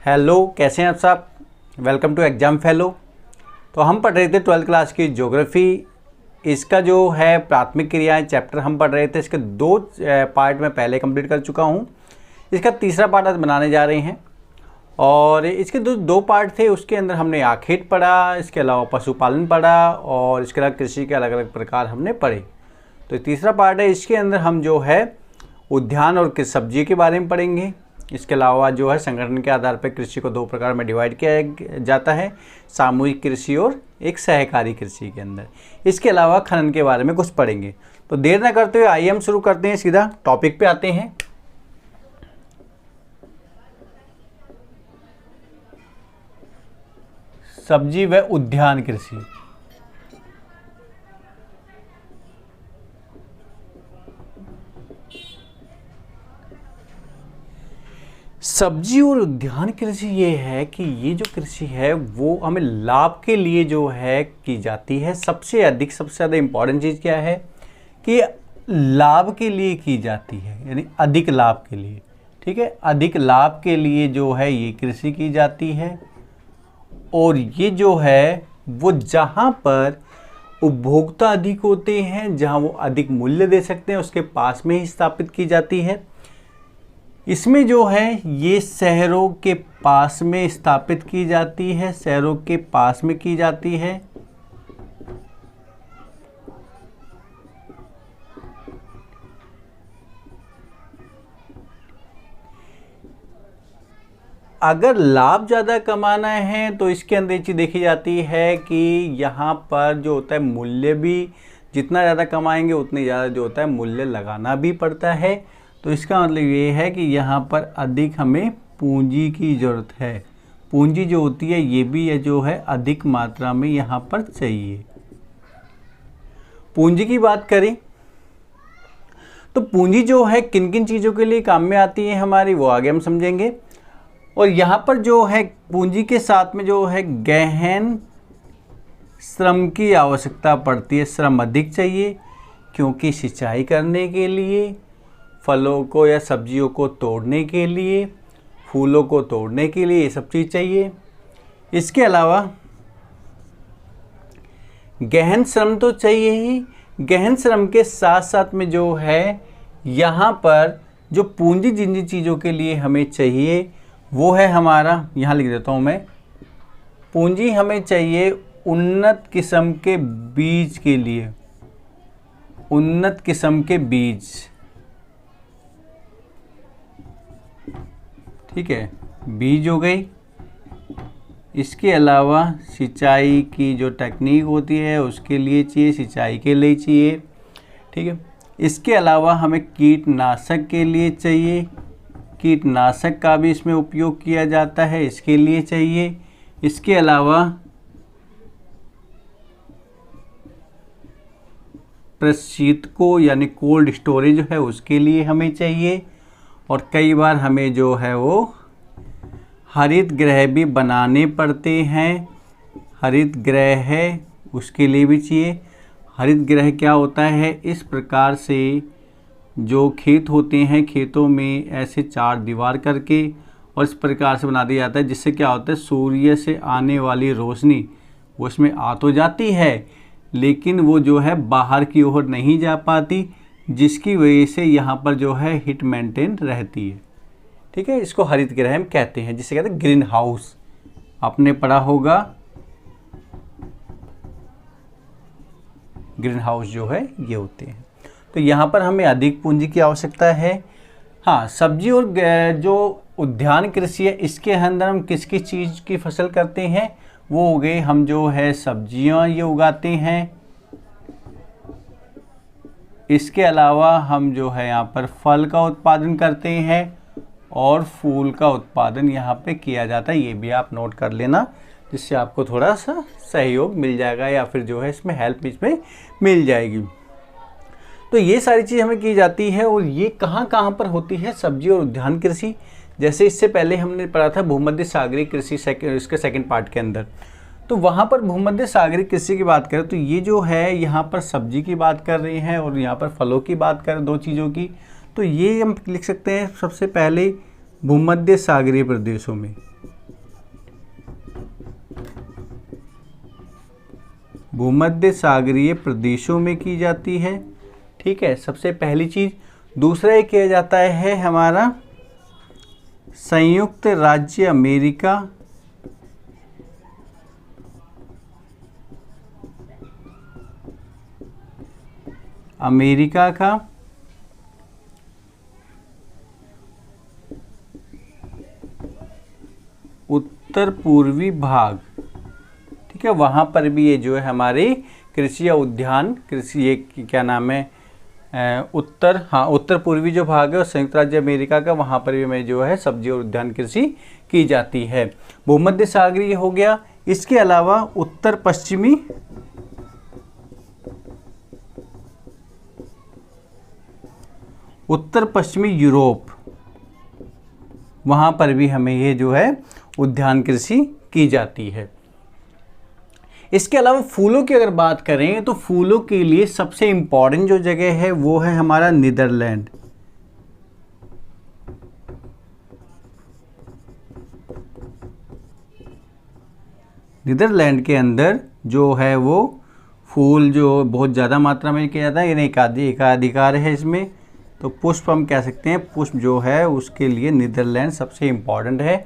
Hello, कैसे हैं आप सब। Welcome to exam fellow. तो हम पढ़ रहे थे 12th क्लास की ज्योग्राफी। इसका जो है प्राथमिक क्रियाएं चैप्टर हम पढ़ रहे थे। इसके दो पार्ट में पहले कंप्लीट कर चुका हूं। इसका तीसरा पार्ट आज बनाने जा रहे हैं। और इसके दो पार्ट थे। उसके अंदर हमने आखेट पढ़ा, इसके अलावा पशुपालन पढ़ा और इसके अलावा कृषि के अलग अलग प्रकार हमने पढ़े। तो तीसरा पार्ट है, इसके अंदर हम जो है उद्यान और सब्जी के बारे में पढ़ेंगे। इसके अलावा जो है संगठन के आधार पर कृषि को दो प्रकार में डिवाइड किया जाता है, सामूहिक कृषि और एक सहकारी कृषि के अंदर। इसके अलावा खनन के बारे में कुछ पढ़ेंगे। तो देर ना करते हुए आइए हम शुरू करते हैं, सीधा टॉपिक पे आते हैं। सब्जी व उद्यान कृषि। सब्जी और उद्यान कृषि ये है कि ये जो कृषि है वो हमें लाभ के लिए जो है की जाती है। सबसे ज़्यादा इम्पॉर्टेंट चीज़ क्या है कि लाभ के लिए की जाती है, यानी अधिक लाभ के लिए। ठीक है, अधिक लाभ के लिए जो है ये कृषि की जाती है। और ये जो है वो जहाँ पर उपभोक्ता अधिक होते हैं, जहाँ वो अधिक मूल्य दे सकते हैं, उसके पास में ही स्थापित की जाती है। इसमें जो है ये शहरों के पास में स्थापित की जाती है, शहरों के पास में की जाती है। अगर लाभ ज़्यादा कमाना है तो इसके अंदर ये चीज़ देखी जाती है कि यहाँ पर जो होता है मूल्य भी, जितना ज़्यादा कमाएंगे उतनी ज़्यादा जो होता है मूल्य लगाना भी पड़ता है। तो इसका मतलब ये है कि यहाँ पर अधिक हमें पूंजी की ज़रूरत है। पूंजी जो होती है ये भी है जो है अधिक मात्रा में यहाँ पर चाहिए। पूंजी की बात करें तो पूंजी जो है किन किन चीज़ों के लिए काम में आती है हमारी, वो आगे हम समझेंगे। और यहाँ पर जो है पूंजी के साथ में जो है गहन श्रम की आवश्यकता पड़ती है। श्रम अधिक चाहिए क्योंकि सिंचाई करने के लिए, फलों को या सब्जियों को तोड़ने के लिए, फूलों को तोड़ने के लिए, ये सब चीज़ चाहिए। इसके अलावा गहन श्रम तो चाहिए ही। गहन श्रम के साथ साथ में जो है यहाँ पर जो पूंजी जिन जिन चीज़ों के लिए हमें चाहिए वो है हमारा, यहाँ लिख देता हूँ मैं, पूंजी हमें चाहिए उन्नत किस्म के बीज के लिए। उन्नत किस्म के बीज, ठीक है, बीज हो गई। इसके अलावा सिंचाई की जो टेक्निक होती है उसके लिए चाहिए, सिंचाई के लिए चाहिए। ठीक है, इसके अलावा हमें कीटनाशक के लिए चाहिए, कीटनाशक का भी इसमें उपयोग किया जाता है, इसके लिए चाहिए। इसके अलावा प्रशीतकों यानी कोल्ड स्टोरेज है उसके लिए हमें चाहिए। और कई बार हमें जो है वो हरित गृह भी बनाने पड़ते हैं। हरित गृह है उसके लिए भी चाहिए। हरित गृह क्या होता है, इस प्रकार से जो खेत होते हैं, खेतों में ऐसे चार दीवार करके और इस प्रकार से बना दिया जाता है, जिससे क्या होता है सूर्य से आने वाली रोशनी वो इसमें आ तो जाती है लेकिन वो जो है बाहर की ओर नहीं जा पाती, जिसकी वजह से यहाँ पर जो है हीट मेंटेन रहती है। ठीक है, इसको हरित गृह हम कहते हैं, जिसे कहते हैं ग्रीन हाउस। आपने पढ़ा होगा ग्रीन हाउस जो है ये होते हैं। तो यहाँ पर हमें अधिक पूंजी की आवश्यकता है। हाँ, सब्जी और जो उद्यान कृषि है इसके अंदर हम किस किस चीज़ की फसल करते हैं, वो हो गए, हम जो है सब्जियाँ ये उगाते हैं। इसके अलावा हम जो है यहाँ पर फल का उत्पादन करते हैं और फूल का उत्पादन यहाँ पे किया जाता है। ये भी आप नोट कर लेना, जिससे आपको थोड़ा सा सहयोग मिल जाएगा या फिर जो है इसमें हेल्प इसमें मिल जाएगी। तो ये सारी चीज़ हमें की जाती है। और ये कहाँ कहाँ पर होती है सब्जी और उद्यान कृषि, जैसे इससे पहले हमने पढ़ा था भूमध्य सागरीय कृषि इसके सेकंड पार्ट के अंदर। तो वहाँ पर भूमध्य सागरीय कृषि की बात करें तो ये जो है यहाँ पर सब्जी की बात कर रहे हैं और यहाँ पर फलों की बात करें, दो चीज़ों की। तो ये हम लिख सकते हैं सबसे पहले भूमध्य सागरीय प्रदेशों में, भूमध्य सागरीय प्रदेशों में की जाती है। ठीक है, सबसे पहली चीज़। दूसरा ये किया जाता है हमारा संयुक्त राज्य अमेरिका, अमेरिका का उत्तर पूर्वी भाग, ठीक है, वहाँ पर भी ये जो है हमारी कृषि या उद्यान कृषि, ये क्या नाम है, उत्तर पूर्वी जो भाग है और संयुक्त राज्य अमेरिका का, वहाँ पर भी में जो है सब्जी और उद्यान कृषि की जाती है। भूमध्य सागरीय हो गया। इसके अलावा उत्तर पश्चिमी यूरोप, वहाँ पर भी हमें ये जो है उद्यान कृषि की जाती है। इसके अलावा फूलों की अगर बात करें तो फूलों के लिए सबसे इम्पॉर्टेंट जो जगह है वो है हमारा नीदरलैंड। नीदरलैंड के अंदर जो है वो फूल जो बहुत ज़्यादा मात्रा में किया जाता है, यानी एकाधिकार है इसमें। तो पुष्प हम कह सकते हैं, पुष्प जो है उसके लिए नीदरलैंड सबसे इम्पॉर्टेंट है।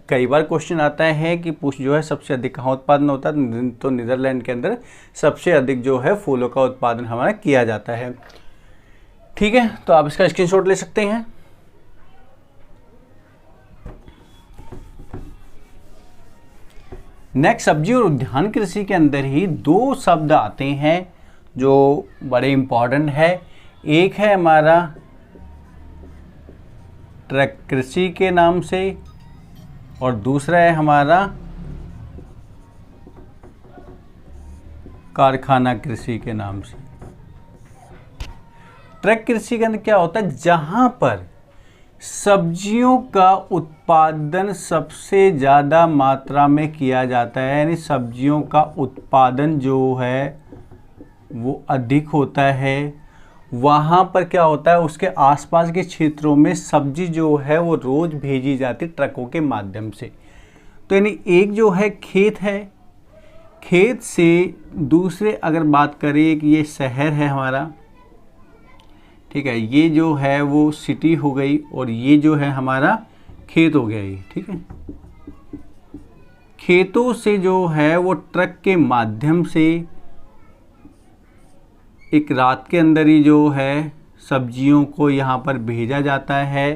कई बार क्वेश्चन आता है कि पुष्प जो है सबसे अधिक कहाँ उत्पादन होता है, तो नीदरलैंड के अंदर सबसे अधिक जो है फूलों का उत्पादन हमारा किया जाता है। ठीक है, तो आप इसका स्क्रीनशॉट ले सकते हैं। नेक्स्ट, सब्जी और उद्यान कृषि के अंदर ही दो शब्द आते हैं जो बड़े इम्पॉर्टेंट है। एक है हमारा ट्रक कृषि के नाम से और दूसरा है हमारा कारखाना कृषि के नाम से। ट्रक कृषि के अंदर क्या होता है, जहां पर सब्जियों का उत्पादन सबसे ज़्यादा मात्रा में किया जाता है, यानी सब्जियों का उत्पादन जो है वो अधिक होता है, वहाँ पर क्या होता है, उसके आसपास के क्षेत्रों में सब्जी जो है वो रोज़ भेजी जाती ट्रकों के माध्यम से। तो यानी एक जो है खेत है, खेत से दूसरे अगर बात करें कि ये शहर है हमारा, ठीक है, ये जो है वो सिटी हो गई और ये जो है हमारा खेत हो गया ये। ठीक है, खेतों से जो है वो ट्रक के माध्यम से एक रात के अंदर ही जो है सब्जियों को यहाँ पर भेजा जाता है।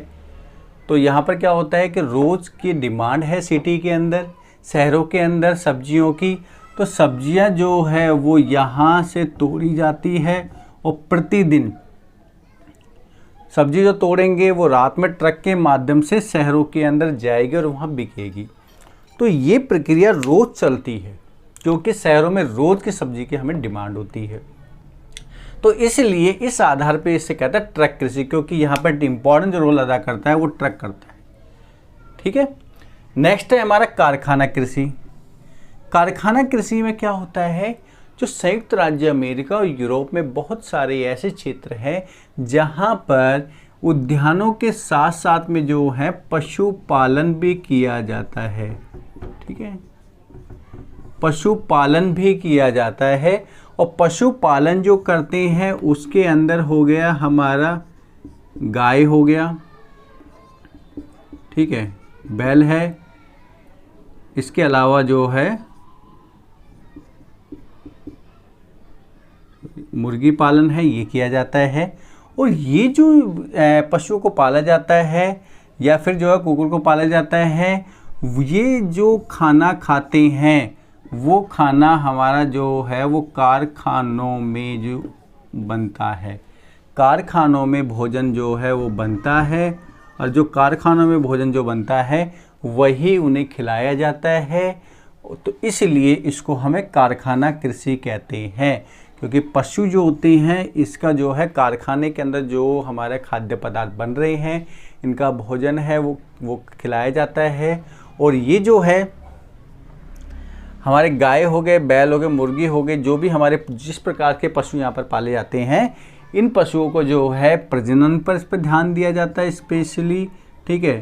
तो यहाँ पर क्या होता है कि रोज़ की डिमांड है सिटी के अंदर, शहरों के अंदर सब्जियों की, तो सब्जियाँ जो है वो यहाँ से तोड़ी जाती है और प्रतिदिन सब्जी जो तोड़ेंगे वो रात में ट्रक के माध्यम से शहरों के अंदर जाएगी और वहाँ बिकेगी। तो ये प्रक्रिया रोज़ चलती है क्योंकि शहरों में रोज़ की सब्जी की हमें डिमांड होती है। तो इसलिए इस आधार पे इससे कहता है ट्रक कृषि, क्योंकि यहाँ पर इम्पॉर्टेंट जो रोल अदा करता है वो ट्रक करता है। ठीक है, नेक्स्ट है हमारा कारखाना कृषि। कारखाना कृषि में क्या होता है, जो संयुक्त राज्य अमेरिका और यूरोप में बहुत सारे ऐसे क्षेत्र हैं जहाँ पर उद्यानों के साथ साथ में जो है पशुपालन भी किया जाता है। ठीक है, पशुपालन भी किया जाता है और पशुपालन जो करते हैं उसके अंदर हो गया हमारा गाय हो गया, ठीक है, बैल है, इसके अलावा जो है मुर्गी पालन है, ये किया जाता है। और ये जो पशुओं को पाला जाता है या फिर जो है कुकुर को पाला जाता है, ये जो खाना खाते हैं वो खाना हमारा जो है वो कारखानों में जो बनता है, कारखानों में भोजन जो है वो बनता है और जो कारखानों में भोजन जो बनता है वही उन्हें खिलाया जाता है। तो इसलिए इसको हमें कारखाना कृषि कहते हैं, क्योंकि पशु जो होते हैं इसका जो है कारखाने के अंदर जो हमारे खाद्य पदार्थ बन रहे हैं, इनका भोजन है वो खिलाया जाता है। और ये जो है हमारे गाय हो गए, बैल हो गए, मुर्गी हो गए, जो भी हमारे जिस प्रकार के पशु यहाँ पर पाले जाते हैं, इन पशुओं को जो है प्रजनन पर इस पर ध्यान दिया जाता है स्पेशली। ठीक है,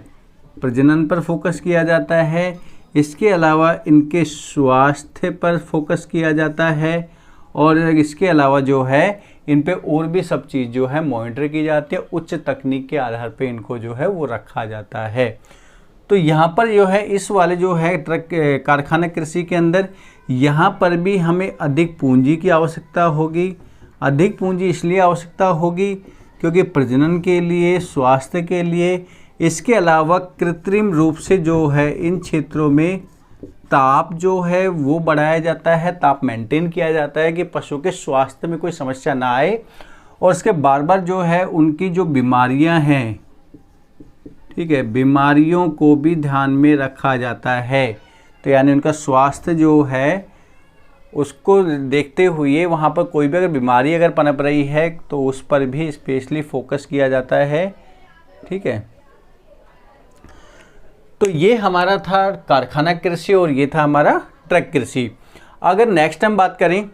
प्रजनन पर फोकस किया जाता है। इसके अलावा इनके स्वास्थ्य पर फोकस किया जाता है और इसके अलावा जो है इन पे और भी सब चीज़ जो है मॉनिटर की जाती है, उच्च तकनीक के आधार पे इनको जो है वो रखा जाता है। तो यहाँ पर जो है इस वाले जो है ट्रक कारखाना कृषि के अंदर यहाँ पर भी हमें अधिक पूंजी की आवश्यकता होगी। अधिक पूंजी इसलिए आवश्यकता होगी क्योंकि प्रजनन के लिए, स्वास्थ्य के लिए, इसके अलावा कृत्रिम रूप से जो है इन क्षेत्रों में ताप जो है वो बढ़ाया जाता है, ताप मेंटेन किया जाता है कि पशु के स्वास्थ्य में कोई समस्या ना आए। और इसके बार बार जो है उनकी जो बीमारियां हैं, ठीक है, बीमारियों को भी ध्यान में रखा जाता है। तो यानी उनका स्वास्थ्य जो है उसको देखते हुए वहाँ पर कोई भी अगर बीमारी अगर पनप रही है तो उस पर भी स्पेशली फोकस किया जाता है। ठीक है, तो ये हमारा था कारखाना कृषि और ये था हमारा ट्रक कृषि। अगर नेक्स्ट हम बात करें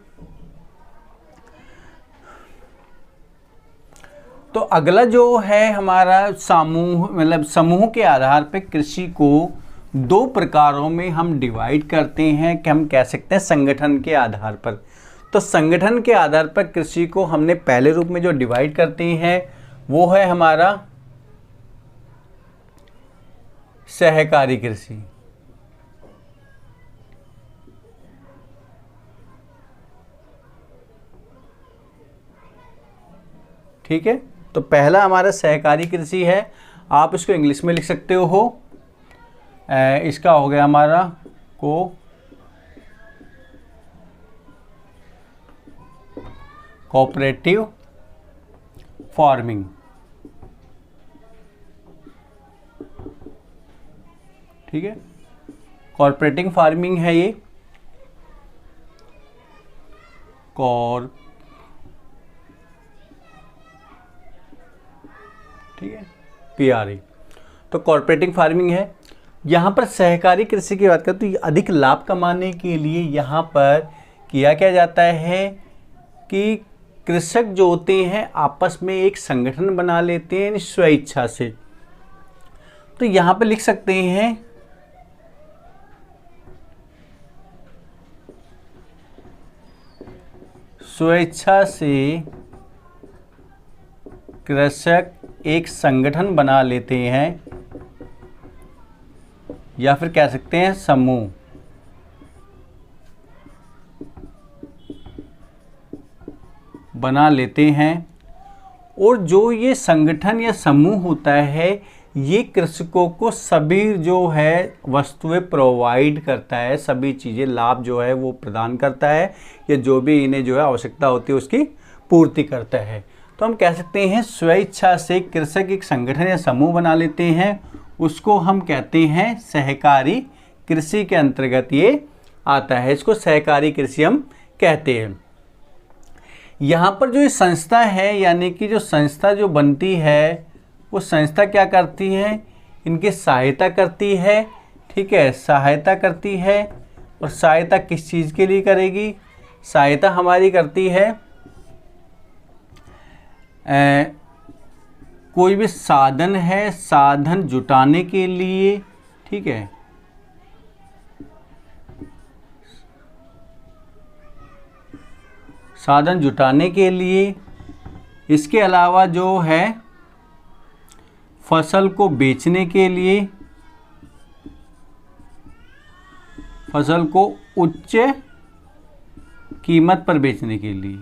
तो अगला जो है हमारा समूह, मतलब समूह के आधार पर कृषि को दो प्रकारों में हम डिवाइड करते हैं कि हम कह सकते हैं संगठन के आधार पर। तो संगठन के आधार पर कृषि को हमने पहले रूप में जो डिवाइड करते हैं वो है हमारा सहकारी कृषि। ठीक है, तो पहला हमारा सहकारी कृषि है, आप इसको इंग्लिश में लिख सकते हो। इसका हो गया हमारा कोऑपरेटिव फार्मिंग। ठीक है, कोऑपरेटिव फार्मिंग है ये, ठीक है, PRE। तो कोऑपरेटिव फार्मिंग है। यहाँ पर सहकारी कृषि की बात करें तो अधिक लाभ कमाने के लिए यहाँ पर किया क्या जाता है कि कृषक जो होते हैं आपस में एक संगठन बना लेते हैं स्वेच्छा से। तो यहाँ पे लिख सकते हैं स्वेच्छा से कृषक एक संगठन बना लेते हैं या फिर कह सकते हैं समूह। बना लेते हैं और जो ये संगठन या समूह होता है ये कृषकों को सभी जो है वस्तुएं प्रोवाइड करता है, सभी चीज़ें लाभ जो है वो प्रदान करता है, या जो भी इन्हें जो है आवश्यकता होती है उसकी पूर्ति करता है। तो हम कह सकते हैं स्वेच्छा से कृषक एक संगठन या समूह बना लेते हैं, उसको हम कहते हैं सहकारी कृषि के अंतर्गत ये आता है, इसको सहकारी कृषि हम कहते हैं। यहाँ पर जो ये संस्था है, यानी कि जो संस्था जो बनती है वो संस्था क्या करती है, इनकी सहायता करती है। ठीक है, सहायता करती है। और सहायता किस चीज़ के लिए करेगी, सहायता हमारी करती है कोई भी साधन है, साधन जुटाने के लिए। ठीक है, साधन जुटाने के लिए। इसके अलावा जो है फसल को बेचने के लिए, फसल को उच्च कीमत पर बेचने के लिए।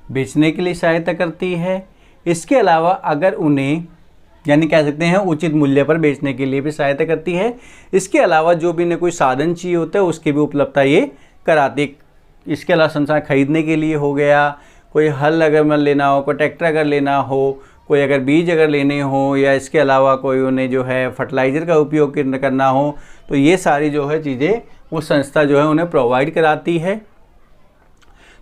बेचने के लिए सहायता करती है। इसके अलावा अगर उन्हें, यानी कह सकते हैं उचित मूल्य पर बेचने के लिए भी सहायता करती है। इसके अलावा जो भी इन्हें कोई साधन चाहिए होता है उसकी भी उपलब्धता ये कराती। इसके अलावा संसार खरीदने के लिए हो गया, कोई हल अगर मैं लेना हो, कोई ट्रैक्टर अगर लेना हो, कोई अगर बीज अगर लेने हो, या इसके अलावा कोई उन्हें जो है फर्टिलाइज़र का उपयोग करना हो, तो ये सारी जो है चीज़ें वो संस्था जो है उन्हें प्रोवाइड कराती है।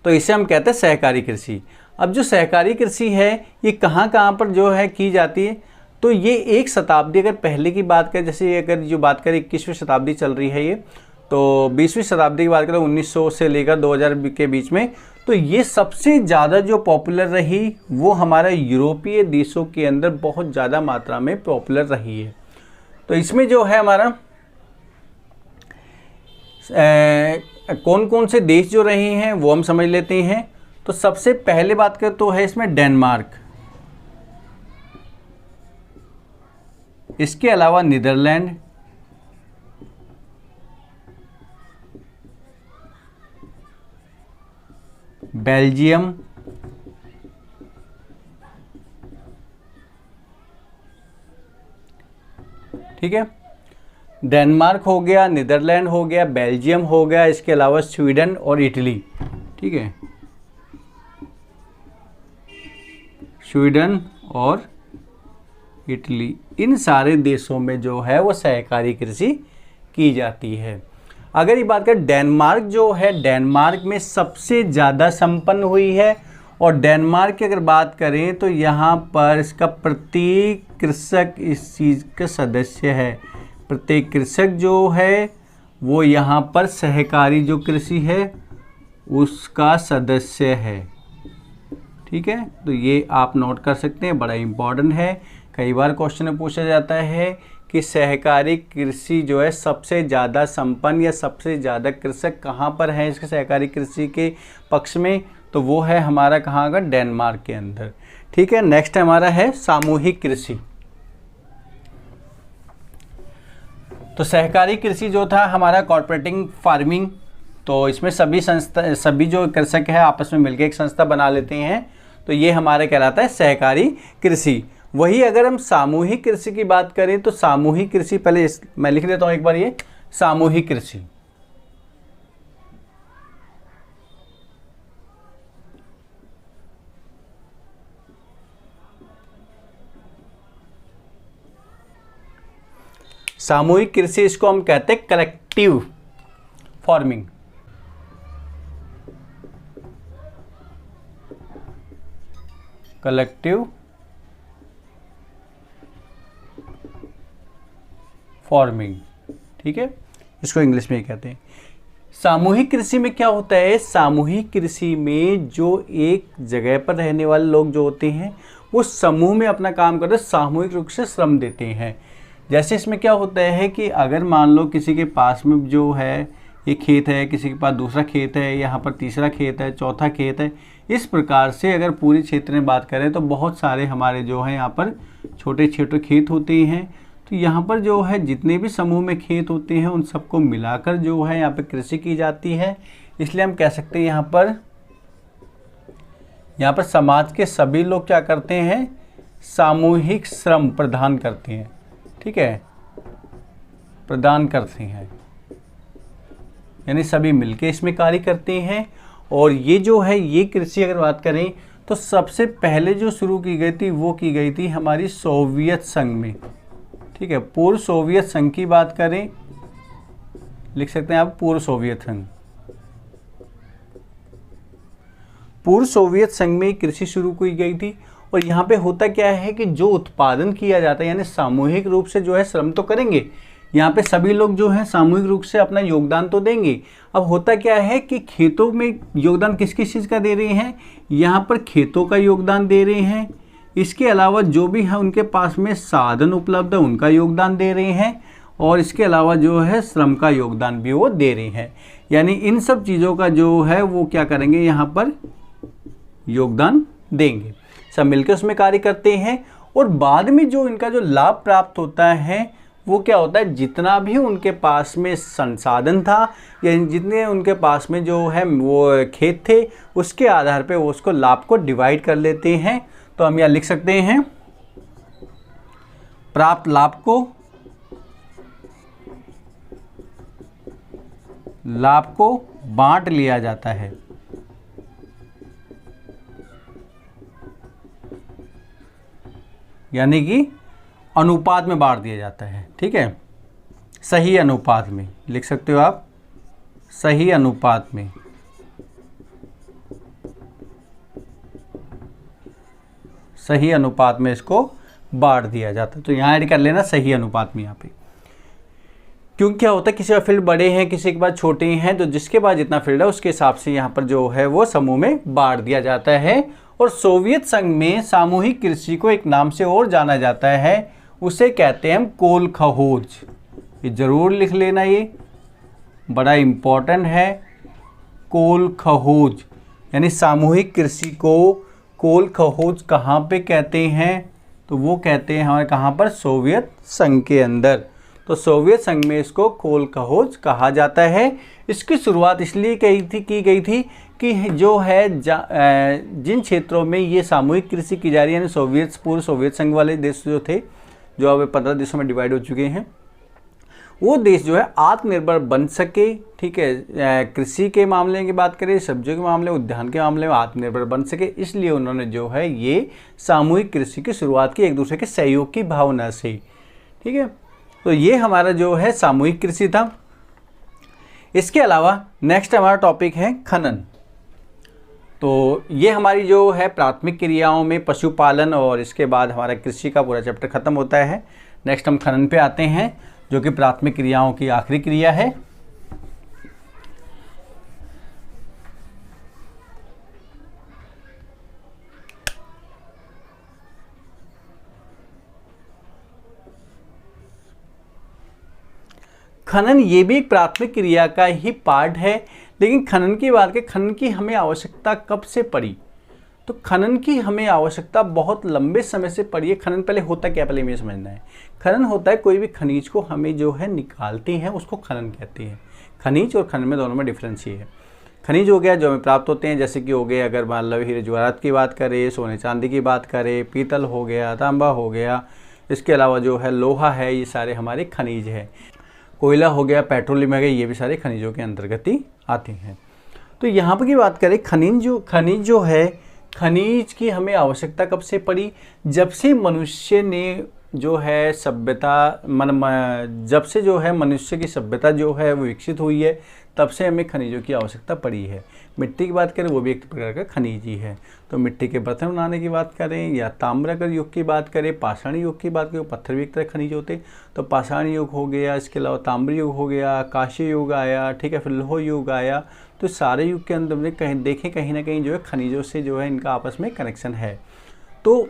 तो इसे हम कहते हैं सहकारी कृषि। अब जो सहकारी कृषि है ये कहाँ कहाँ पर जो है की जाती है, तो ये एक शताब्दी अगर पहले की बात करें, जैसे अगर जो बात करें 21वीं शताब्दी चल रही है ये, तो 20वीं शताब्दी की बात करें 1900 से लेकर 2000 के बीच में, तो ये सबसे ज़्यादा जो पॉपुलर रही वो हमारा यूरोपीय देशों के अंदर बहुत ज़्यादा मात्रा में पॉपुलर रही है। तो इसमें जो है हमारा कौन कौन से देश जो रहे हैं वो हम समझ लेते हैं। तो सबसे पहले बात करें तो है इसमें डेनमार्क, इसके अलावा नीदरलैंड, बेल्जियम, ठीक है, डेनमार्क हो गया, नीदरलैंड हो गया, बेल्जियम हो गया, इसके अलावा स्वीडन और इटली, ठीक है, स्वीडन और इटली, इन सारे देशों में जो है वो सहकारी कृषि की जाती है। अगर ये बात करें डेनमार्क जो है, डेनमार्क में सबसे ज़्यादा संपन्न हुई है। और डेनमार्क की अगर बात करें तो यहाँ पर इसका प्रत्येक कृषक इस चीज़ का सदस्य है। प्रत्येक कृषक जो है वो यहाँ पर सहकारी जो कृषि है उसका सदस्य है, ठीक है। तो ये आप नोट कर सकते हैं, बड़ा इम्पॉर्टेंट है। कई बार क्वेश्चन में पूछा जाता है कि सहकारी कृषि जो है सबसे ज़्यादा संपन्न या सबसे ज़्यादा कृषक कहाँ पर हैं इसके सहकारी कृषि के पक्ष में, तो वो है हमारा कहाँ का, डेनमार्क के अंदर, ठीक है। नेक्स्ट हमारा है सामूहिक कृषि। तो सहकारी कृषि जो था हमारा कॉर्पोरेटिव फार्मिंग, तो इसमें सभी जो कृषक है आपस में मिलकर एक संस्था बना लेते हैं, तो ये हमारा कहलाता है सहकारी कृषि। वही अगर हम सामूहिक कृषि की बात करें तो सामूहिक कृषि, पहले मैं लिख देता हूँ एक बार, ये सामूहिक कृषि, सामूहिक कृषि इसको हम कहते हैं कलेक्टिव फार्मिंग। कलेक्टिव फार्मिंग, ठीक है, इसको इंग्लिश में कहते हैं। सामूहिक कृषि में क्या होता है, सामूहिक कृषि में जो एक जगह पर रहने वाले लोग जो होते हैं वो समूह में अपना काम करते हैं, सामूहिक रूप से श्रम देते हैं। जैसे इसमें क्या होता है कि अगर मान लो किसी के पास में जो है एक खेत है, किसी के पास दूसरा खेत है, यहाँ पर तीसरा खेत है, चौथा खेत है, इस प्रकार से अगर पूरे क्षेत्र में बात करें तो बहुत सारे हमारे जो है यहाँ पर छोटे छोटे खेत होते हैं। तो यहाँ पर जो है जितने भी समूह में खेत होते हैं उन सबको मिलाकर जो है यहाँ पर कृषि की जाती है। इसलिए हम कह सकते हैं यहाँ पर समाज के सभी लोग क्या करते हैं, सामूहिक श्रम प्रदान करते हैं, ठीक है, प्रदान करते हैं, यानी सभी मिलके इसमें कार्य करते हैं। और ये जो है ये कृषि अगर बात करें तो सबसे पहले जो शुरू की गई थी वो की गई थी हमारी सोवियत संघ में, ठीक है। पूर्व सोवियत संघ की बात करें, लिख सकते हैं आप पूर्व सोवियत संघ, पूर्व सोवियत संघ में कृषि शुरू की गई थी। और यहाँ पे होता क्या है कि जो उत्पादन किया जाता है यानी सामूहिक रूप से जो है श्रम तो करेंगे, यहाँ पे सभी लोग जो है सामूहिक रूप से अपना योगदान तो देंगे। अब होता क्या है कि खेतों में योगदान किस किस चीज़ का दे रहे हैं, यहाँ पर खेतों का योगदान दे रहे हैं, इसके अलावा जो भी है उनके पास में साधन उपलब्ध है उनका योगदान दे रहे हैं, और इसके अलावा जो है श्रम का योगदान भी वो दे रहे हैं। यानी इन सब चीज़ों का जो है वो क्या करेंगे, यहाँ पर योगदान देंगे, सब मिलकर उसमें कार्य करते हैं। और बाद में जो इनका जो लाभ प्राप्त होता है वो क्या होता है, जितना भी उनके पास में संसाधन था या जितने उनके पास में जो है वो खेत थे उसके आधार पे वो उसको लाभ को डिवाइड कर लेते हैं। तो हम यहाँ लिख सकते हैं प्राप्त लाभ को बांट लिया जाता है, यानी कि अनुपात में बांट दिया जाता है, ठीक है, सही अनुपात में लिख सकते हो आप, सही अनुपात में, सही अनुपात में इसको बांट दिया जाता है। तो यहाँ ऐड कर लेना सही अनुपात में यहाँ पे। क्योंकि क्या होता है किसी का फील्ड बड़े हैं, किसी के पास छोटे हैं, तो जिसके पास जितना फील्ड है उसके हिसाब से यहाँ पर जो है वो समूह में बांट दिया जाता है। और सोवियत संघ में सामूहिक कृषि को एक नाम से और जाना जाता है, उसे कहते हैं हम कोलखोज। ये जरूर लिख लेना, ये बड़ा इम्पोर्टेंट है। कोलखोज यानी सामूहिक कृषि को कोलखोज कहाँ पे कहते हैं, तो वो कहते हैं हमारे कहाँ पर, सोवियत संघ के अंदर। तो सोवियत संघ में इसको कोलखोज कहा जाता है। इसकी शुरुआत इसलिए की गई थी कि जो है जिन क्षेत्रों में ये सामूहिक कृषि की जा रही है, यानी पूर्व सोवियत संघ वाले देश जो थे, जो अब 15 देशों में डिवाइड हो चुके हैं, वो देश जो है आत्मनिर्भर बन सके। ठीक है, कृषि के मामले की बात करें, सब्जियों के मामले, उद्यान के मामले में आत्मनिर्भर बन सके, इसलिए उन्होंने जो है ये सामूहिक कृषि की शुरुआत की, एक दूसरे के सहयोग की भावना से। ठीक है, तो ये हमारा जो है सामूहिक कृषि था। इसके अलावा नेक्स्ट हमारा टॉपिक है खनन। तो ये हमारी जो है प्राथमिक क्रियाओं में पशुपालन, और इसके बाद हमारा कृषि का पूरा चैप्टर खत्म होता है। नेक्स्ट हम खनन पे आते हैं, जो कि प्राथमिक क्रियाओं की आखिरी क्रिया है। खनन ये भी एक प्राथमिक क्रिया का ही पार्ट है, लेकिन खनन की बात करें, खनन की हमें आवश्यकता कब से पड़ी, तो खनन की हमें आवश्यकता बहुत लंबे समय से पड़ी है। खनन पहले होता क्या, पहले हमें समझना है। खनन होता है कोई भी खनिज को हमें जो है निकालते हैं, उसको खनन कहते हैं। खनिज और खनन में दोनों में डिफरेंस ये है। खनिज हो गया जो हमें प्राप्त होते हैं, जैसे कि हो गए, अगर मान लो हीरे जवाहरात की बात करें, सोने चांदी की बात करें, पीतल हो गया, तांबा हो गया, इसके अलावा जो है लोहा है, ये सारे हमारे खनिज है। कोयला हो गया, पेट्रोलियम हो गया, ये भी सारे खनिजों के अंतर्गत ही आते हैं। तो यहाँ पर की बात करें, खनिज जो है, खनिज की हमें आवश्यकता कब से पड़ी, जब से मनुष्य ने जो है सभ्यता जब से जो है मनुष्य की सभ्यता जो है वो विकसित हुई है, तब से हमें खनिजों की आवश्यकता पड़ी है। मिट्टी की बात करें, वो भी एक प्रकार का खनिज ही है। तो मिट्टी के बर्तन बनाने की बात करें, या ताम्र युग की बात करें, पाषाण युग की बात करें, पत्थर भी एक तरह खनिज होते, तो पाषाण युग हो गया, इसके अलावा ताम्र युग हो गया, कांस्य युग आया, ठीक है, फिर लौह युग आया। तो सारे युग के अंदर में कहीं ना कहीं जो है खनिजों से जो है इनका आपस में कनेक्शन है। तो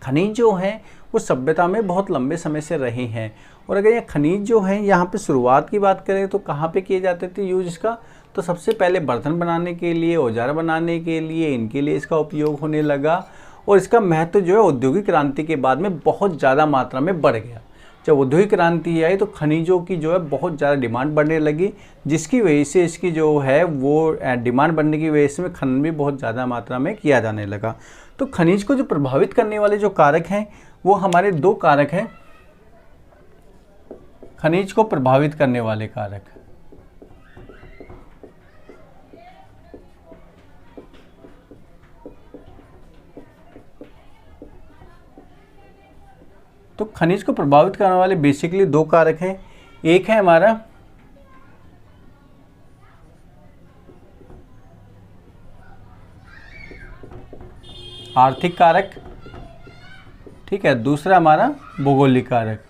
खनिज जो हैं वो सभ्यता में बहुत लंबे समय से रहे हैं। और अगर ये खनिज जो हैं यहाँ पे शुरुआत की बात करें तो कहाँ पे किए जाते थे यूज इसका, तो सबसे पहले बर्तन बनाने के लिए, औजार बनाने के लिए, इनके लिए इसका उपयोग होने लगा। और इसका महत्व जो है औद्योगिक क्रांति के बाद में बहुत ज़्यादा मात्रा में बढ़ गया। जब औद्योगिक क्रांति आई तो खनिजों की जो है बहुत ज़्यादा डिमांड बढ़ने लगी, जिसकी वजह से इसकी जो है वो डिमांड बढ़ने की वजह से खनन भी बहुत ज़्यादा मात्रा में किया जाने लगा। तो खनिज को जो प्रभावित करने वाले जो कारक हैं वो हमारे दो कारक हैं, खनिज को प्रभावित करने वाले कारक। तो खनिज को प्रभावित करने वाले बेसिकली दो कारक हैं। एक है हमारा आर्थिक कारक, ठीक है, दूसरा हमारा भौगोलिक कारक।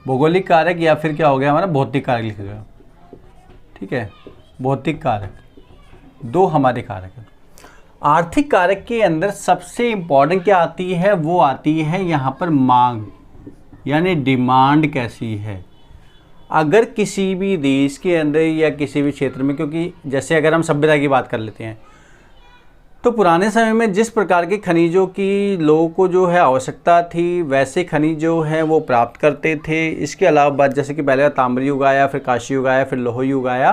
भौगोलिक कारक या फिर क्या हो गया हमारा भौतिक कारक लिख दो, ठीक है, भौतिक कारक, दो हमारे कारक हैं। आर्थिक कारक के अंदर सबसे इम्पॉर्टेंट क्या आती है, वो आती है यहाँ पर मांग, यानी डिमांड कैसी है। अगर किसी भी देश के अंदर या किसी भी क्षेत्र में, क्योंकि जैसे अगर हम सभ्यता की बात कर लेते हैं तो पुराने समय में जिस प्रकार के खनिजों की लोगों को जो है आवश्यकता थी, वैसे खनिज जो हैं वो प्राप्त करते थे। इसके अलावा बात जैसे कि पहले ताम्र युग आया, फिर कांस्य युग आया, फिर लौह युग आया,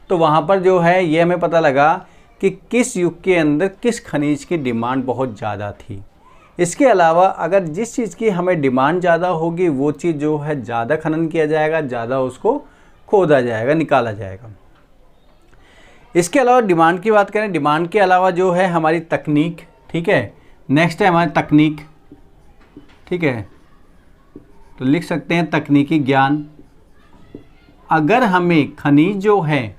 तो वहाँ पर जो है ये हमें पता लगा कि किस युग के अंदर किस खनिज की डिमांड बहुत ज़्यादा थी। इसके अलावा अगर जिस चीज़ की हमें डिमांड ज़्यादा होगी वो चीज़ जो है ज़्यादा खनन किया जाएगा, ज़्यादा उसको खोदा जाएगा, निकाला जाएगा। इसके अलावा डिमांड की बात करें, डिमांड के अलावा जो है हमारी तकनीक, ठीक है, नेक्स्ट है हमारी तकनीक, ठीक है, तो लिख सकते हैं तकनीकी ज्ञान। अगर हमें खनिज जो है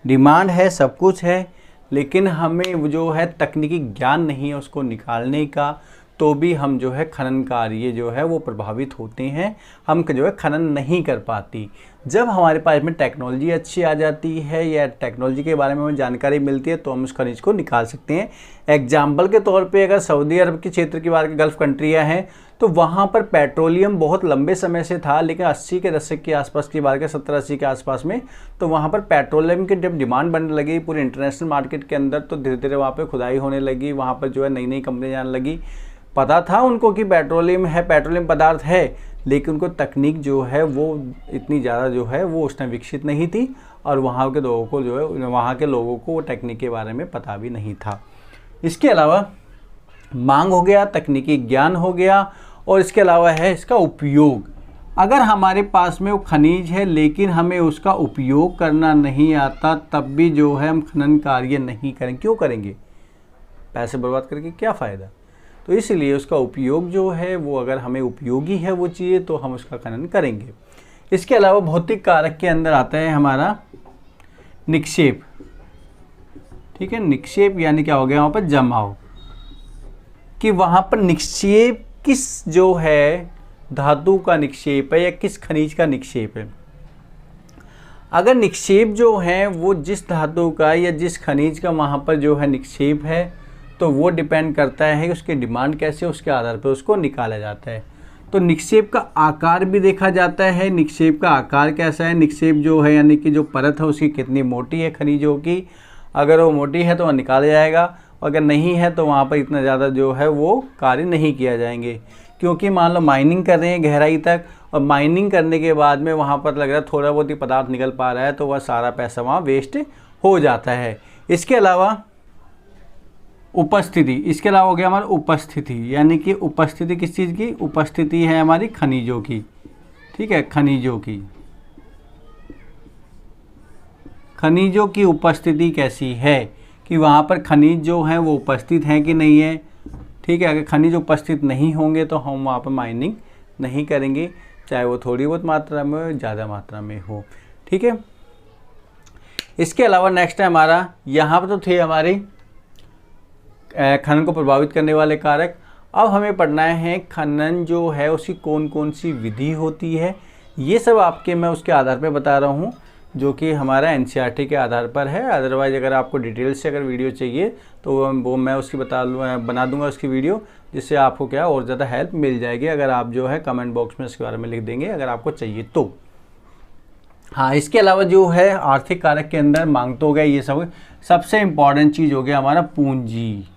डिमांड है, सब कुछ है, लेकिन हमें वो जो है तकनीकी ज्ञान नहीं है उसको निकालने का, तो भी हम जो है खनन कार्य जो है वो प्रभावित होते हैं, हम जो है खनन नहीं कर पाती। जब हमारे पास में टेक्नोलॉजी अच्छी आ जाती है या टेक्नोलॉजी के बारे में हमें जानकारी मिलती है तो हम उस खनिज को निकाल सकते हैं। एग्जाम्पल के तौर पे अगर सऊदी अरब के क्षेत्र की बात, गल्फ़ कंट्रियाँ हैं, तो वहाँ पर पेट्रोलियम बहुत लंबे समय से था, लेकिन 80 के दशक के आसपास की बात, 70-80 के आसपास में, तो वहाँ पर पेट्रोलियम की जब डिमांड बढ़ने लगी पूरे इंटरनेशनल मार्केट के अंदर, तो धीरे धीरे वहाँ पर खुदाई होने लगी, वहाँ पर जो है नई नई कंपनियाँ आने लगी। पता था उनको कि पेट्रोलियम है, पेट्रोलियम पदार्थ है, लेकिन उनको तकनीक जो है वो इतनी ज़्यादा जो है वो उस टाइम विकसित नहीं थी, और वहाँ के लोगों को जो है, वहाँ के लोगों को वो टेक्निक के बारे में पता भी नहीं था। इसके अलावा मांग हो गया, तकनीकी ज्ञान हो गया, और इसके अलावा है इसका उपयोग। अगर हमारे पास में वो खनिज है लेकिन हमें उसका उपयोग करना नहीं आता, तब भी जो है हम खनन कार्य नहीं करें। क्यों करेंगे? पैसे बर्बाद करके क्या फ़ायदा? तो इसलिए उसका उपयोग जो है वो, अगर हमें उपयोगी है वो चीज़ें, तो हम उसका खनन करेंगे। इसके अलावा भौतिक कारक के अंदर आता है हमारा निक्षेप। ठीक है, निक्षेप यानी क्या हो गया, वहाँ पर जमाव, कि वहाँ पर निक्षेप किस जो है धातु का निक्षेप है या किस खनिज का निक्षेप है। अगर निक्षेप जो है वो जिस धातु का या जिस खनिज का वहाँ पर जो है निक्षेप है, तो वो डिपेंड करता है कि उसकी डिमांड कैसे, उसके आधार पर उसको निकाला जाता है। तो निक्षेप का आकार भी देखा जाता है, निक्षेप का आकार कैसा है, निक्षेप जो है यानी कि जो परत है उसकी कितनी मोटी है खनिजों की। अगर वो मोटी है तो वह निकाला जाएगा, अगर नहीं है तो वहाँ पर इतना ज़्यादा जो है वो कार्य नहीं किया जाएंगे। क्योंकि मान लो माइनिंग कर रहे हैं गहराई तक, और माइनिंग करने के बाद में वहाँ पर लग रहा है थोड़ा बहुत ही पदार्थ निकल पा रहा है, तो वह सारा पैसा वहाँ वेस्ट हो जाता है। इसके अलावा उपस्थिति, इसके अलावा हो गया हमारा उपस्थिति, यानी कि उपस्थिति किस चीज़ की? उपस्थिति है हमारी खनिजों की। ठीक है, खनिजों की उपस्थिति कैसी है, कि वहाँ पर खनिज जो है वो उपस्थित हैं कि नहीं है। ठीक है, अगर खनिज उपस्थित नहीं होंगे तो हम वहाँ पर माइनिंग नहीं करेंगे, चाहे वो थोड़ी बहुत मात्रा में हो, ज़्यादा मात्रा में हो। ठीक है, इसके अलावा नेक्स्ट है हमारा, यहाँ पर तो थे हमारे खनन को प्रभावित करने वाले कारक। अब हमें पढ़ना है खनन जो है उसकी कौन कौन सी विधि होती है। ये सब आपके मैं उसके आधार पर बता रहा हूँ, जो कि हमारा एनसीईआरटी के आधार पर है। अदरवाइज़ अगर आपको डिटेल से अगर वीडियो चाहिए तो वो मैं उसकी बना दूंगा उसकी वीडियो, जिससे आपको क्या और ज़्यादा हेल्प मिल जाएगी, अगर आप जो है कमेंट बॉक्स में इसके बारे में लिख देंगे अगर आपको चाहिए तो। हाँ, इसके अलावा जो है आर्थिक कारक के अंदर मांग तो हो गया, ये सब सबसे इम्पॉर्टेंट चीज़ हो गया हमारा पूंजी।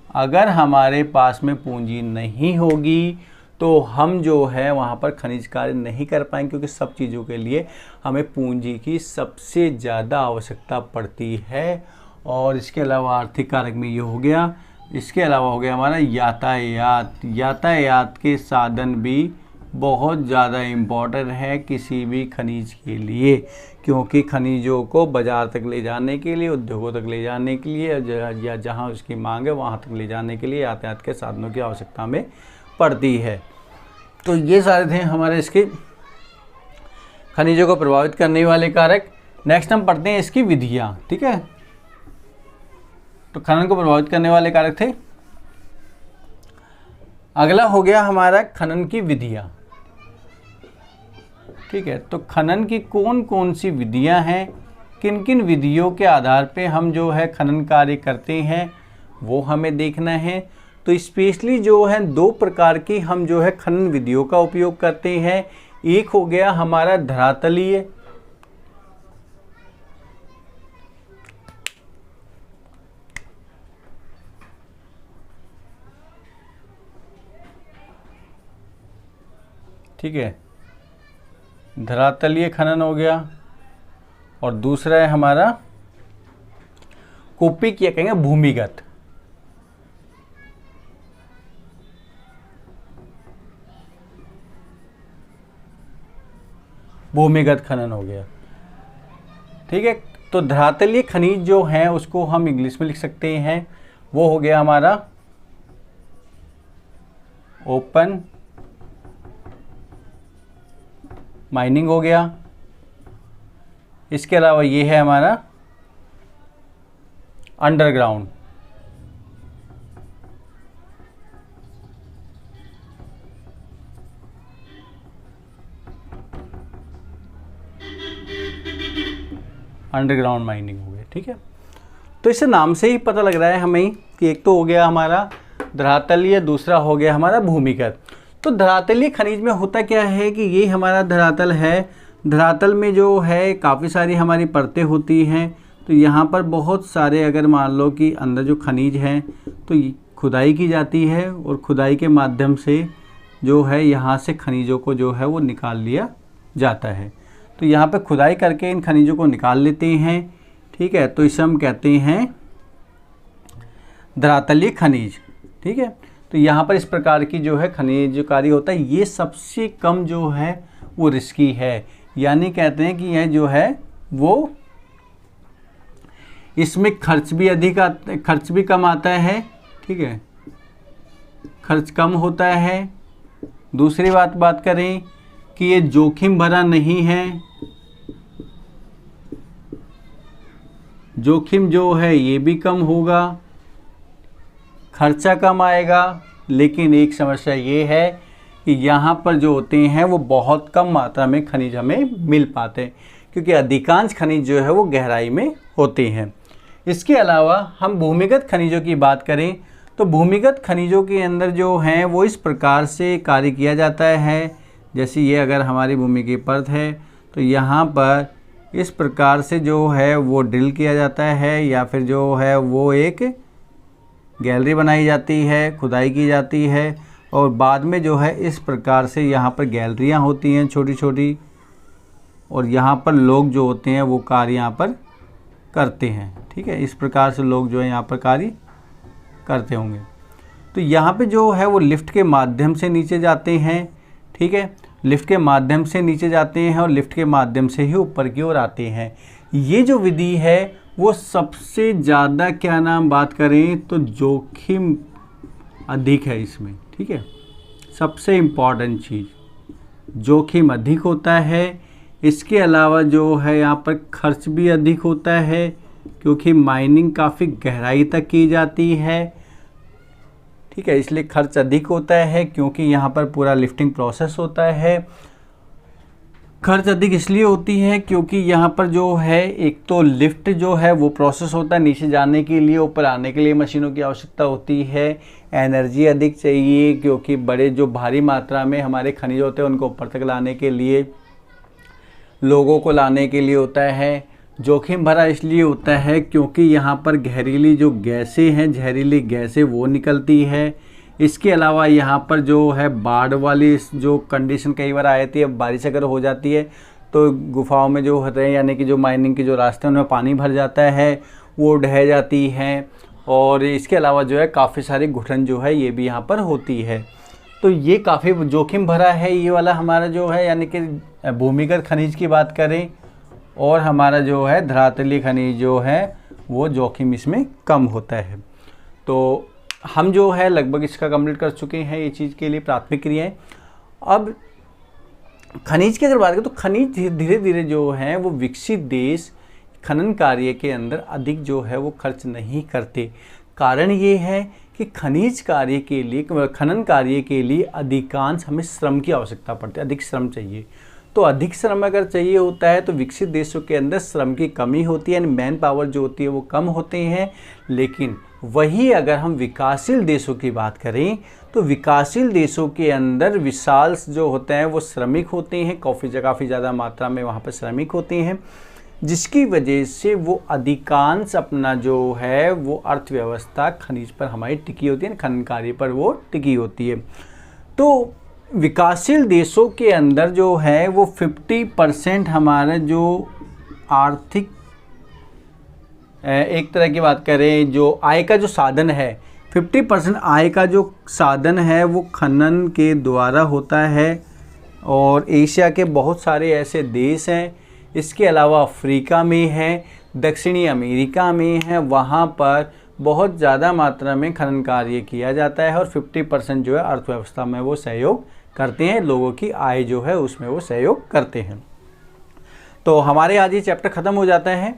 अगर हमारे पास में पूंजी नहीं होगी तो हम जो है वहाँ पर खनिज कार्य नहीं कर पाएंगे, क्योंकि सब चीज़ों के लिए हमें पूंजी की सबसे ज़्यादा आवश्यकता पड़ती है। और इसके अलावा आर्थिक कारक में ये हो गया। इसके अलावा हो गया हमारा यातायात। यातायात के साधन भी बहुत ज़्यादा इम्पॉर्टेंट है किसी भी खनिज के लिए, क्योंकि खनिजों को बाज़ार तक ले जाने के लिए, उद्योगों तक ले जाने के लिए, या जहाँ उसकी मांग है वहाँ तक ले जाने के लिए यातायात के साधनों की आवश्यकता हमें पड़ती है। तो ये सारे थे हमारे इसके खनिजों को प्रभावित करने वाले कारक। नेक्स्ट हम पढ़ते हैं इसकी विधियाँ। ठीक है, तो खनन को प्रभावित करने वाले कारक थे। अगला हो गया हमारा खनन की विधियाँ। ठीक है, तो खनन की कौन कौन सी विधियाँ हैं, किन किन विधियों के आधार पे हम जो है खनन कार्य करते हैं, वो हमें देखना है। तो स्पेशली जो है दो प्रकार की हम जो है खनन विधियों का उपयोग करते हैं। एक हो गया हमारा धरातलीय, ठीक है, धरातलीय खनन हो गया, और दूसरा है हमारा कूपिक या कहेंगे भूमिगत। भूमिगत खनन हो गया। ठीक है, तो धरातलीय खनिज जो है उसको हम इंग्लिश में लिख सकते हैं, वो हो गया हमारा ओपन माइनिंग हो गया। इसके अलावा ये है हमारा अंडरग्राउंड। अंडरग्राउंड माइनिंग हो गया। ठीक है, तो इसे नाम से ही पता लग रहा है हमें कि एक तो हो गया हमारा धरातलीय, दूसरा हो गया हमारा भूमिगत। तो धरातलीय खनिज में होता क्या है कि ये हमारा धरातल है, धरातल में जो है काफ़ी सारी हमारी परतें होती हैं। तो यहाँ पर बहुत सारे, अगर मान लो कि अंदर जो खनिज हैं तो खुदाई की जाती है और खुदाई के माध्यम से जो है यहाँ से खनिजों को जो है वो निकाल लिया जाता है। तो यहाँ पे खुदाई करके इन खनिजों को निकाल लेते हैं। ठीक है, तो इसे हम कहते हैं धरातलीय खनिज। ठीक है, तो यहाँ पर इस प्रकार की जो है खनिज कार्य होता है, ये सबसे कम जो है वो रिस्की है, यानी कहते हैं कि यह जो है वो इसमें खर्च भी कम आता है। ठीक है, खर्च कम होता है। दूसरी बात करें कि ये जोखिम भरा नहीं है, जोखिम जो है ये भी कम होगा, खर्चा कम आएगा। लेकिन एक समस्या ये है कि यहाँ पर जो होते हैं वो बहुत कम मात्रा में खनिज हमें मिल पाते हैं, क्योंकि अधिकांश खनिज जो है वो गहराई में होते हैं। इसके अलावा हम भूमिगत खनिजों की बात करें तो भूमिगत खनिजों के अंदर जो हैं वो इस प्रकार से कार्य किया जाता है। जैसे ये अगर हमारी भूमि की परत है तो यहाँ पर इस प्रकार से जो है वो ड्रिल किया जाता है, या फिर जो है वो एक गैलरी बनाई जाती है, खुदाई की जाती है, और बाद में जो है इस प्रकार से यहाँ पर गैलरियाँ होती हैं छोटी छोटी, और यहाँ पर लोग जो होते हैं वो कार्य यहाँ पर करते हैं। ठीक है, इस प्रकार से लोग जो है यहाँ पर कार्य करते होंगे। तो यहाँ पे जो है वो लिफ्ट के माध्यम से नीचे जाते हैं। ठीक है, लिफ्ट के माध्यम से नीचे जाते हैं और लिफ्ट के माध्यम से ही ऊपर की ओर आते हैं। ये जो विधि है वो सबसे ज़्यादा, क्या नाम बात करें तो जोखिम अधिक है इसमें। ठीक है, सबसे इम्पॉर्टेंट चीज़ जोखिम अधिक होता है। इसके अलावा जो है यहाँ पर खर्च भी अधिक होता है, क्योंकि माइनिंग काफ़ी गहराई तक की जाती है। ठीक है, इसलिए खर्च अधिक होता है क्योंकि यहाँ पर पूरा लिफ्टिंग प्रोसेस होता है। खर्च अधिक इसलिए होती है क्योंकि यहाँ पर जो है एक तो लिफ्ट जो है वो प्रोसेस होता है, नीचे जाने के लिए, ऊपर आने के लिए मशीनों की आवश्यकता होती है। एनर्जी अधिक चाहिए क्योंकि बड़े जो भारी मात्रा में हमारे खनिज होते हैं उनको ऊपर तक लाने के लिए, लोगों को लाने के लिए होता है। जोखिम भरा इसलिए होता है क्योंकि यहाँ पर जहरीली जो गैसें हैं, जहरीली गैसें वो निकलती है। इसके अलावा यहाँ पर जो है बाढ़ वाली जो कंडीशन कई बार आ जाती है, बारिश अगर हो जाती है तो गुफाओं में जो होते हैं, यानी कि जो माइनिंग के जो रास्ते हैं उनमें पानी भर जाता है, वो ढह जाती हैं। और इसके अलावा जो है काफ़ी सारी घुटन जो है ये भी यहाँ पर होती है। तो ये काफ़ी जोखिम भरा है ये वाला हमारा जो है, यानी कि भूमिगत खनिज की बात करें, और हमारा जो है धरातलीय खनिज जो है वो जोखिम इसमें कम होता है। तो हम जो है लगभग इसका कंप्लीट कर चुके हैं ये चीज़ के लिए प्राथमिक क्रियाएं। अब खनिज की अगर बात करें तो खनिज धीरे धीरे जो है वो विकसित देश खनन कार्य के अंदर अधिक जो है वो खर्च नहीं करते। कारण ये है कि खनिज कार्य के लिए, खनन कार्य के लिए अधिकांश हमें श्रम की आवश्यकता पड़ती है, अधिक श्रम चाहिए। तो अधिक श्रम अगर चाहिए होता है तो विकसित देशों के अंदर श्रम की कमी होती है, यानी मैन पावर जो होती है वो कम होते हैं। लेकिन वही अगर हम विकासशील देशों की बात करें तो विकासशील देशों के अंदर विशाल जो होते हैं वो श्रमिक होते हैं, काफ़ी ज़्यादा मात्रा में वहाँ पर श्रमिक होते हैं, जिसकी वजह से वो अधिकांश अपना जो है वो अर्थव्यवस्था खनिज पर हमारी टिकी होती है, खनन कार्य पर वो टिकी होती है। तो विकासशील देशों के अंदर जो है वो 50% हमारा जो आर्थिक, एक तरह की बात करें जो आय का जो साधन है, 50% आय का जो साधन है वो खनन के द्वारा होता है। और एशिया के बहुत सारे ऐसे देश हैं, इसके अलावा अफ्रीका में है, दक्षिणी अमेरिका में है, वहाँ पर बहुत ज़्यादा मात्रा में खनन कार्य किया जाता है और 50% जो है अर्थव्यवस्था में वो सहयोग करते हैं, लोगों की आय जो है उसमें वो सहयोग करते हैं। तो हमारे आज ये चैप्टर ख़त्म हो जाता है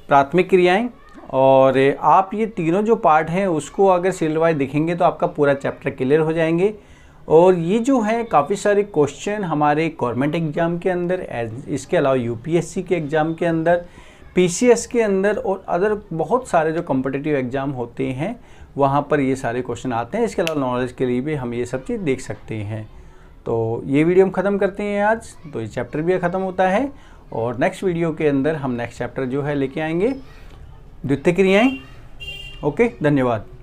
प्राथमिक क्रियाएं, और आप ये तीनों जो पार्ट हैं उसको अगर सीरियल वाइज देखेंगे तो आपका पूरा चैप्टर क्लियर हो जाएंगे। और ये जो है काफ़ी सारे क्वेश्चन हमारे गवर्नमेंट एग्ज़ाम के अंदर, इसके अलावा यूपीएससी के एग्ज़ाम के अंदर पीसीएस के अंदर और अदर बहुत सारे जो कॉम्पिटिटिव एग्ज़ाम होते हैं वहाँ पर ये सारे क्वेश्चन आते हैं। इसके अलावा नॉलेज के लिए भी हम ये सब चीज़ देख सकते हैं। तो ये वीडियो हम ख़त्म करते हैं आज, तो ये चैप्टर भी ख़त्म होता है और नेक्स्ट वीडियो के अंदर हम नेक्स्ट चैप्टर जो है लेके आएंगे, द्वितीय क्रियाएँ। ओके, धन्यवाद।